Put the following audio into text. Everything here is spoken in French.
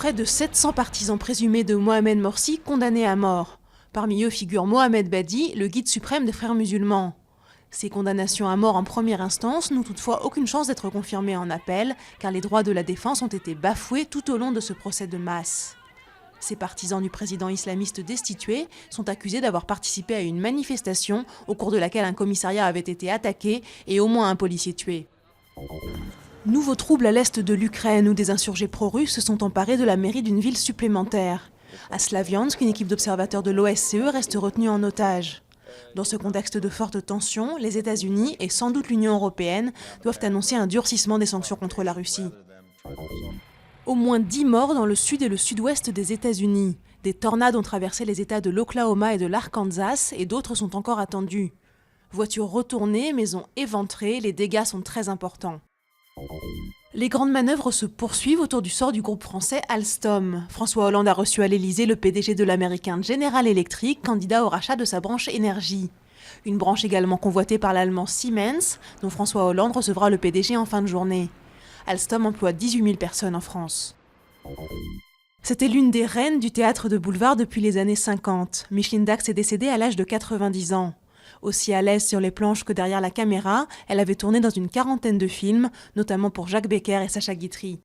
près de 700 partisans présumés de Mohamed Morsi condamnés à mort. Parmi eux figure Mohamed Badi, le guide suprême des frères musulmans. Ces condamnations à mort en première instance n'ont toutefois aucune chance d'être confirmées en appel, car les droits de la défense ont été bafoués tout au long de ce procès de masse. Ces partisans du président islamiste destitué sont accusés d'avoir participé à une manifestation au cours de laquelle un commissariat avait été attaqué et au moins un policier tué. Nouveau trouble à l'est de l'Ukraine où des insurgés pro-russes se sont emparés de la mairie d'une ville supplémentaire. À Slaviansk, une équipe d'observateurs de l'OSCE reste retenue en otage. Dans ce contexte de forte tension, les États-Unis et sans doute l'Union européenne doivent annoncer un durcissement des sanctions contre la Russie. Au moins 10 morts dans le sud et le sud-ouest des États-Unis. Des tornades ont traversé les États de l'Oklahoma et de l'Arkansas et d'autres sont encore attendus. Voitures retournées, maisons éventrées, les dégâts sont très importants. Les grandes manœuvres se poursuivent autour du sort du groupe français Alstom. François Hollande a reçu à l'Élysée le PDG de l'américain General Electric, candidat au rachat de sa branche énergie. Une branche également convoitée par l'allemand Siemens, dont François Hollande recevra le PDG en fin de journée. Alstom emploie 18 000 personnes en France. C'était l'une des reines du théâtre de boulevard depuis les années 50. Micheline Dax est décédée à l'âge de 90 ans. Aussi à l'aise sur les planches que derrière la caméra, elle avait tourné dans une quarantaine de films, notamment pour Jacques Becker et Sacha Guitry.